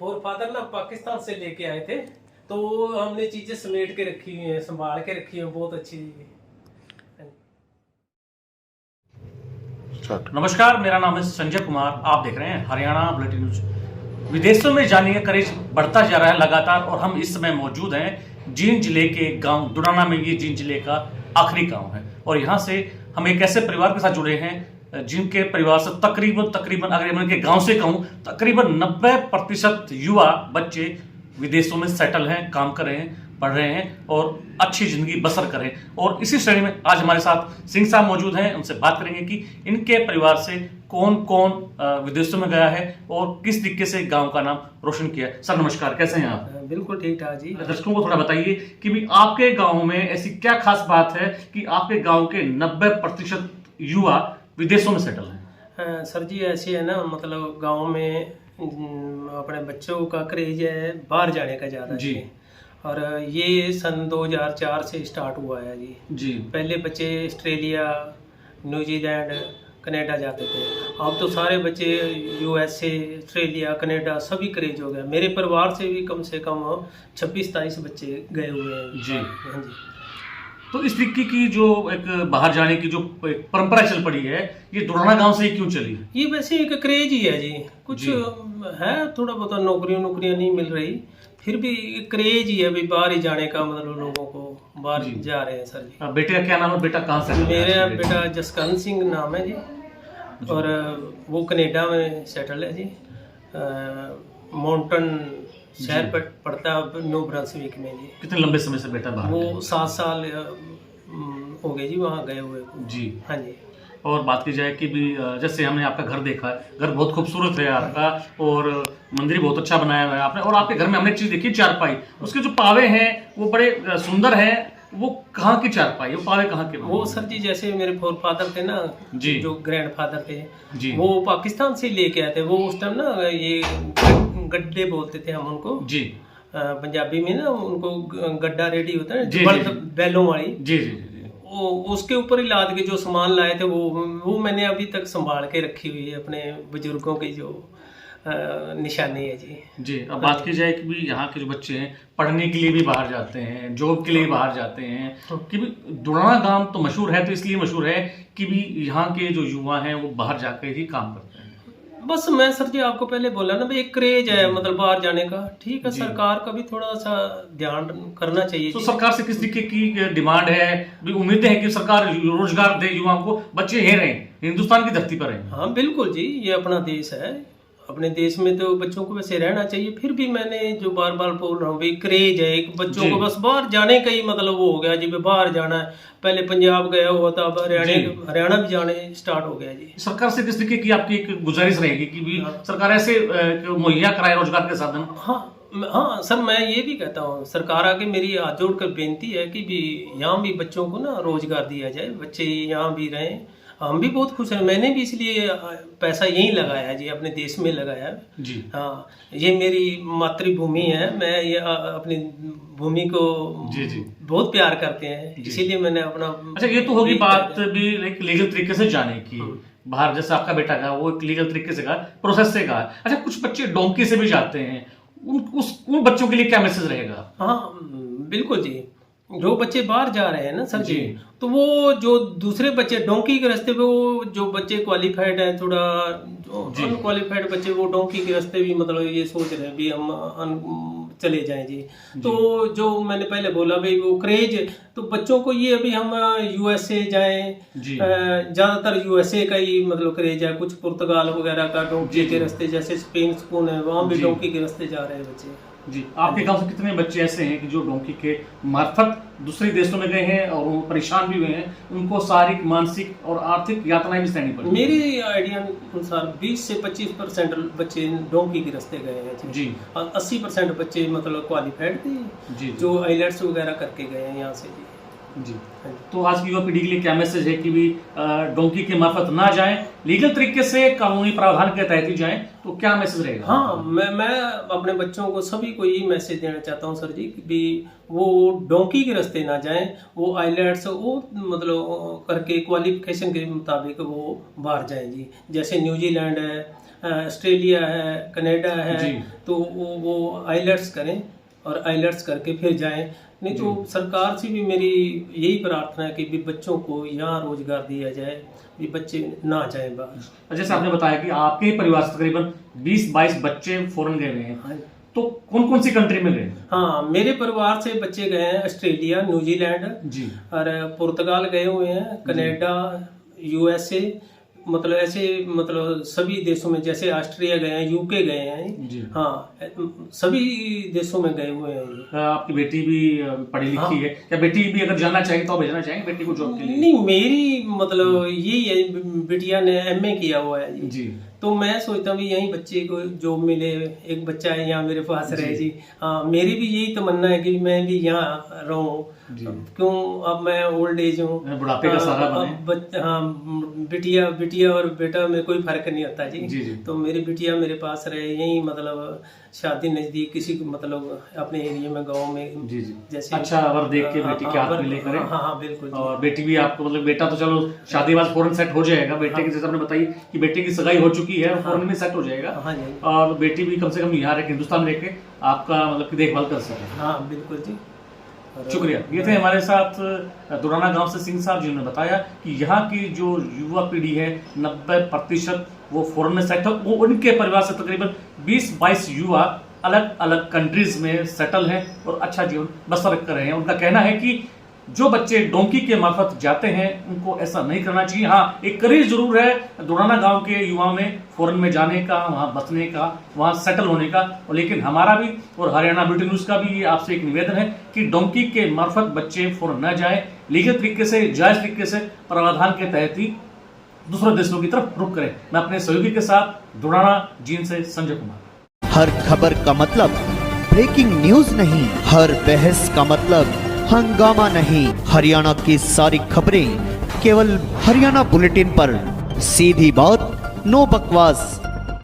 Four father ना पाकिस्तान से लेके आए थे, तो हमने चीजें समेट के रखी हुई हैं, संभाल के रखी हैं, बहुत अच्छी। नमस्कार, मेरा नाम है संजय कुमार। आप देख रहे हैं हरियाणा बुलेटिन न्यूज। विदेशों में जाने का क्रेज बढ़ता जा रहा है लगातार, और हम इस समय मौजूद हैं जींद जिले के गांव दुराना में। ये जींद जिले का आखिरी गांव है, और यहाँ से हम एक ऐसे परिवार के साथ जुड़े हैं जिनके परिवार से तकरीबन अगर मैं के गांव से कहूं, तकरीबन 90% युवा बच्चे विदेशों में सेटल हैं, काम कर रहे हैं, पढ़ रहे हैं और अच्छी जिंदगी बसर करें। और इसी श्रेणी में आज हमारे साथ सिंह साहब मौजूद हैं। उनसे बात करेंगे कि इनके परिवार से कौन कौन विदेशों में गया है और किस तरीके से गांव का नाम रोशन किया है। सर नमस्कार, कैसे हैं आप? बिल्कुल ठीक ठाक जी। दर्शकों को थोड़ा बताइए कि भी आपके गांव में ऐसी क्या खास बात है कि आपके गांव के 90% युवा विदेशों में सेटल हैं। सर जी ऐसी है ना, मतलब गांव में अपने बच्चों का क्रेज है बाहर जाने का ज़्यादा जी। और ये सन 2004 से स्टार्ट हुआ है जी। पहले बच्चे ऑस्ट्रेलिया, न्यूजीलैंड, कनाडा जाते थे। अब तो सारे बच्चे यूएसए, ऑस्ट्रेलिया, कनाडा सभी क्रेज हो गया। मेरे परिवार से भी कम से कम 26-27 बच्चे गए हुए हैं जी। हाँ जी। तो इस तरीके की जो एक बाहर जाने की जो एक परंपरा चल पड़ी है, ये दुराना गांव से ही क्यों चली? ये वैसे एक क्रेज ही है जी। कुछ है थोड़ा बहुत, नौकरियां नहीं मिल रही, फिर भी क्रेज ही है भी बाहर ही जाने का, मतलब लोगों को बाहर जा रहे हैं सर जी। बेटे का क्या नाम है? बेटा कहाँ से? मेरा बेटा जसकरण सिंह नाम है जी, और वो कनाडा में सेटल है जी। माउंटन शहर पर पड़ता है, न्यू ब्रंसविक में जी। कितने लंबे समय से बेटा बाहर? वो 7 साल हो गए जी वहाँ गए हुए जी। हाँ जी। और बात की जाए कि भी जैसे हमने आपका घर देखा है, घर बहुत खूबसूरत है आपका, और मंदिर बहुत अच्छा बनाया हुआ है आपने। और आपके घर में हमने एक चीज देखी, चारपाई, उसके जो पावे हैं वो बड़े सुंदर हैं। वो कहाँ की चारपाई, वो पावे कहाँ के? वो सर जी जैसे मेरे फोर फादर थे ना जी, जो ग्रैंड फादर थे जी, वो पाकिस्तान से लेके आए थे। वो उस टाइम ना ये गड्ढे बोलते थे हम उनको जी, पंजाबी में ना उनको गड्ढा रेडी होता है ना, बैलों वाली जी जी जी। वो उसके ऊपर ही लाद के जो सामान लाए थे वो मैंने अभी तक संभाल के रखी हुई है, अपने बुजुर्गों की जो निशानी है जी। जी। अब बात की जाए कि भी यहाँ के जो बच्चे हैं पढ़ने के लिए भी बाहर जाते हैं, जॉब के लिए बाहर जाते हैं, कि भी दुराना गांव तो मशहूर है, तो इसलिए मशहूर है कि भी यहाँ के जो युवा हैं वो बाहर जाकर ही काम करते हैं। बस मैं सर जी आपको पहले बोला ना भाई, एक क्रेज है मतलब बाहर जाने का। ठीक है, सरकार का भी थोड़ा सा ध्यान करना चाहिए। तो सरकार से किस तरीके की डिमांड है? भी उम्मीदें हैं कि सरकार रोजगार दे युवाओं को, बच्चे यहीं रहें, हिंदुस्तान की धरती पर रहें। हाँ बिल्कुल जी, ये अपना देश है, अपने देश में तो बच्चों को वैसे रहना चाहिए। फिर भी मैंने जो बार बार बोल रहा हूँ भाई, क्रेज है एक बच्चों को, बस बाहर जाने का ही मतलब वो हो गया जी, बाहर जाना है। पहले पंजाब गया हुआ था, अब हरियाणा भी जाने स्टार्ट हो गया जी। सरकार से किस तरीके की आपकी एक गुजारिश रहेगी कि भी सरकार ऐसे मुहैया कराए रोजगार के साधन? हाँ सर, मैं ये भी कहता हूँ सरकार आगे मेरी हाथ जोड़कर बेनती है कि भी यहाँ भी बच्चों को ना रोजगार दिया जाए, बच्चे यहाँ भी रहें। हम भी बहुत खुश हैं, मैंने भी इसलिए पैसा यहीं लगाया है जी, अपने देश में लगाया है जी। हाँ, ये मेरी मातृभूमि है, मैं ये अपनी भूमि को जी जी बहुत प्यार करते हैं, इसीलिए मैंने अपना। अच्छा, ये तो होगी बात भी एक लीगल तरीके से जाने की बाहर, जैसे आपका बेटा का वो एक लीगल तरीके से का प्रोसेस से का। अच्छा, कुछ बच्चे डोंकी से भी जाते हैं, उन बच्चों के लिए क्या मैसेज रहेगा? हाँ बिल्कुल जी, जो बच्चे बाहर जा रहे हैं ना सर जी, तो वो जो दूसरे बच्चे डोंकी के रास्ते पे, वो जो बच्चे क्वालिफाइड हैं, थोड़ा अनक्वालिफाइड बच्चे वो डोंकी के रास्ते भी मतलब ये सोच रहे हैं भी हम चले जाएं जी। तो जो मैंने पहले बोला भाई वो क्रेज, तो बच्चों को ये अभी हम यूएसए जाएं, ज्यादातर यूएसए का ही मतलब क्रेज है। कुछ पुर्तगाल वगैरह का डोंकी के रास्ते, जैसे स्पेन स्पून है, वहाँ भी डोंकी के रास्ते जा रहे हैं बच्चे जी। आपके गांव से कितने बच्चे ऐसे हैं कि जो डोंकी के मार्फत दूसरे देशों में गए हैं और वो परेशान भी हुए हैं, उनको शारीरिक, मानसिक और आर्थिक यातनाएं भी सहनी पड़ी? मेरी आइडिया अनुसार 20 से 25% बच्चे डोंकी के रास्ते गए हैं जी। और 80% बच्चे मतलब क्वालिफाइड थे जी, जो आइलेट्स वगैरह करके गए हैं यहाँ से जी। जी। हाँ जी। तो आज की युवा पीढ़ी के लिए क्या मैसेज है कि भी डोंकी के मार्फत ना जाएं, लीगल तरीके से कानूनी प्रावधान के तहत ही जाएं, तो क्या मैसेज रहेगा? हाँ, मैं अपने बच्चों को सभी को यही मैसेज देना चाहता हूँ सर जी कि भी वो डोंकी के रास्ते ना जाएं, वो आइलेट्स वो मतलब करके क्वालिफिकेशन के मुताबिक वो बाहर जाएं जी। जैसे न्यूजीलैंड है, ऑस्ट्रेलिया है, कनाडा जी। है, तो वो आइलेट्स करें और आइलेट्स करके फिर जाएं। नहीं तो सरकार से भी मेरी यही प्रार्थना है कि भी बच्चों को यहाँ रोजगार दिया जाए, भी बच्चे ना जाएं बाहर। जैसे आपने बताया कि आपके ही परिवार से तकरीबन 20-22 बच्चे फॉरेन गए हुए हैं, हाँ तो कौन कौन सी कंट्री में गए? हाँ, मेरे परिवार से बच्चे गए हैं ऑस्ट्रेलिया, न्यूजीलैंड जी। और पुर्तगाल गए हुए हैं, कनाडा, यूएसए, मतलब ऐसे मतलब सभी देशों में, जैसे ऑस्ट्रिया गए हैं, यूके गए हैं। जी। हाँ, सभी देशों में गए हुए हैं ये। आपकी बेटी भी पढ़ी लिखी हाँ। है, क्या बेटी भी अगर जाना चाहेंगे तो आप भेजना चाहेंगे बेटी को जॉब के लिए? नहीं, मेरी मतलब यही है, बिटिया ने एमए किया हुआ है जी। जी। तो मैं सोचता हूँ भी यहीं बच्चे को जॉब मिले, एक बच्चा है यहाँ मेरे पास रहे जी। हाँ, मेरी भी यही तमन्ना है कि मैं भी यहाँ रहूँ। क्यों, अब मैं ओल्ड एज हूँ, बुढ़ापे का सहारा बने। हाँ, बिटिया और बेटा में कोई फर्क नहीं होता जी। जी, जी। तो मेरी बिटिया मेरे पास रहे यहीं, मतलब शादी नजदीक किसी मतलब अपने एरिया में, गाँव में। जी, जी। जैसे अच्छा वर देख के बेटी के हाथ में लेकर हाँ हाँ बिल्कुल जी। और बेटी भी आपको, मतलब बेटा तो चलो शादी बाद फौरन सेट हो जाएगा, बेटे की जैसे आपने बताई कि बेटे की सगाई हो चुकी है, फौरन में सेट हो जाएगा। हाँ जी। और बेटी भी कम से कम यहाँ रह हिंदुस्तान में रह के आपका मतलब कि देखभाल कर सके। हाँ बिल्कुल जी। शुक्रिया। ये थे हमारे साथ दुराना गांव से सिंह साहब, जिन्होंने बताया कि यहाँ की जो युवा पीढ़ी है 90% वो फॉरेन में सेट है। वो उनके परिवार से तकरीबन 20-22 युवा अलग अलग कंट्रीज में सेटल हैं और अच्छा जीवन बसर कर रहे हैं। उनका कहना है कि जो बच्चे डोंकी के मार्फत जाते हैं उनको ऐसा नहीं करना चाहिए। हाँ, एक करीज जरूर है दुराना गांव के युवाओं में फॉरेन में जाने का, वहां बसने का, वहां सेटल होने का, लेकिन हमारा भी और हरियाणा बुलेटिन न्यूज का भी आपसे एक निवेदन है कि डोंकी के मार्फत बच्चे फॉरेन न जाएं, लीगल तरीके से, जायज तरीके से, प्रावधान के तहत ही दूसरे देशों की तरफ रुख करें। मैं अपने सहयोगी के साथ दुराना जींद से संजय कुमार। हर खबर का मतलब ब्रेकिंग न्यूज नहीं, हर बहस का मतलब हंगामा नहीं। हरियाणा की सारी खबरें केवल हरियाणा बुलेटिन पर, सीधी बात, नो बकवास।